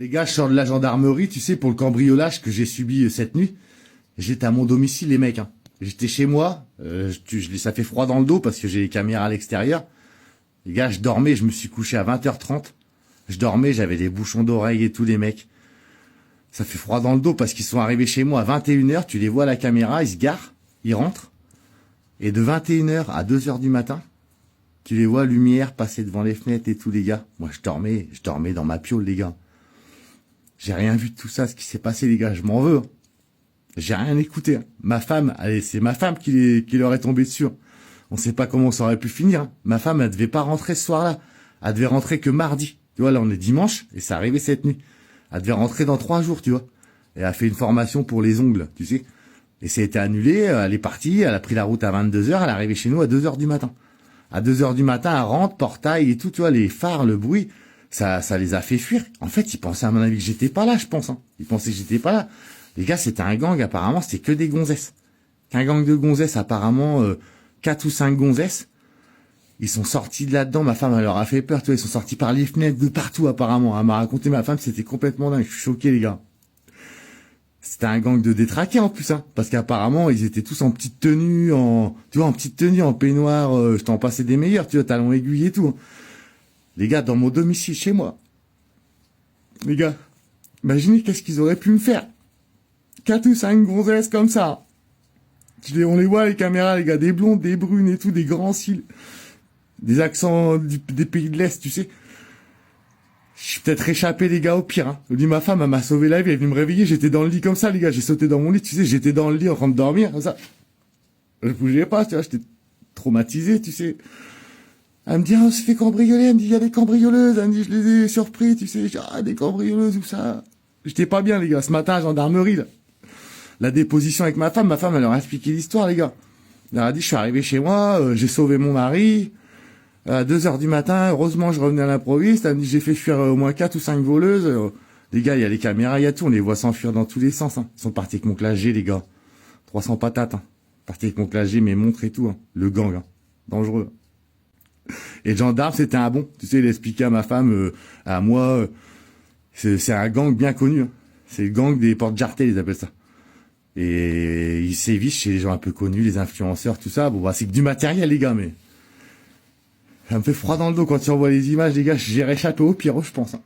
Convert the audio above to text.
Les gars, je sors de la gendarmerie, tu sais, pour le cambriolage que j'ai subi cette nuit. J'étais à mon domicile, les mecs. Hein. J'étais chez moi. Ça fait froid dans le dos parce que j'ai les caméras à l'extérieur. Les gars, je dormais, je me suis couché à 20h30. Je dormais, j'avais des bouchons d'oreilles et tout, les mecs. Ça fait froid dans le dos parce qu'ils sont arrivés chez moi à 21h. Tu les vois à la caméra, ils se garent, ils rentrent. Et de 21h à 2h du matin, tu les vois, lumière, passer devant les fenêtres et tout, les gars. Moi, je dormais dans ma piole, les gars. J'ai rien vu de tout ça, ce qui s'est passé, les gars. Je m'en veux. J'ai rien écouté. Ma femme, allez, c'est ma femme qui leur est tombée dessus. On sait pas comment ça aurait pu finir. Ma femme, elle devait pas rentrer ce soir-là. Elle devait rentrer que mardi. Tu vois, là, on est dimanche et c'est arrivé cette nuit. Elle devait rentrer dans 3 jours, tu vois. Et elle a fait une formation pour les ongles, tu sais. Et ça a été annulé. Elle est partie. Elle a pris la route à 22h. Elle est arrivée chez nous à 2h du matin. À 2h du matin, elle rentre, portail et tout, tu vois, les phares, le bruit. Ça les a fait fuir. En fait, ils pensaient à mon avis que j'étais pas là, je pense. Hein. Ils pensaient que j'étais pas là. Les gars, c'était un gang, apparemment, c'était que des gonzesses. Un gang de gonzesses, apparemment, 4 ou 5 gonzesses. Ils sont sortis de là-dedans, ma femme, elle leur a fait peur, tu vois, ils sont sortis par les fenêtres de partout, apparemment. Elle m'a raconté, ma femme, c'était complètement dingue. Je suis choqué, les gars. C'était un gang de détraqués, en plus, hein. Parce qu'apparemment, ils étaient tous en petite tenue, en petite tenue, en peignoir, je t'en passais des meilleurs, tu vois, talons aiguilles et tout. Hein. Les gars, dans mon domicile, chez moi. Les gars, imaginez qu'est-ce qu'ils auraient pu me faire. 4 ou 5 gonzesses comme ça. On les voit, les caméras, les gars, des blondes, des brunes et tout, des grands cils. Des accents des pays de l'Est, tu sais. Je suis peut-être échappé, les gars, au pire. Hein. Je dis, ma femme, elle m'a sauvé la vie, elle est venue me réveiller, j'étais dans le lit comme ça, les gars. J'ai sauté dans mon lit, tu sais, j'étais dans le lit en train de dormir, comme ça. Je bougeais pas, tu vois, j'étais traumatisé, tu sais. Elle me dit, ah, on se fait cambrioler. Elle me dit, il y a des cambrioleuses. Elle me dit, je les ai surpris, tu sais. Ah, des cambrioleuses ou ça. J'étais pas bien, les gars. Ce matin, à la gendarmerie, là. La déposition avec ma femme, elle leur a expliqué l'histoire, les gars. Elle leur a dit, je suis arrivé chez moi, j'ai sauvé mon mari. À 2h du matin, heureusement, je revenais à l'improviste. Elle me dit, j'ai fait fuir au moins 4 ou 5 voleuses. Les gars, il y a les caméras, il y a tout. On les voit s'enfuir dans tous les sens. Hein. Ils sont partis avec mon classe G, les gars. 300 patates. Hein. Partis avec mon classe G, mes montres et tout. Hein. Le gang. Hein. Dangereux. Et le gendarme, c'était un bon. Tu sais, il expliquait à ma femme, à moi, c'est un gang bien connu. Hein. C'est le gang des portes jartées, ils appellent ça. Et ils sévissent chez les gens un peu connus, les influenceurs, tout ça. Bon, bah, c'est que du matériel, les gars, mais ça me fait froid dans le dos quand tu envoies les images, les gars. J'ai réchappé au pire, je pense. Hein.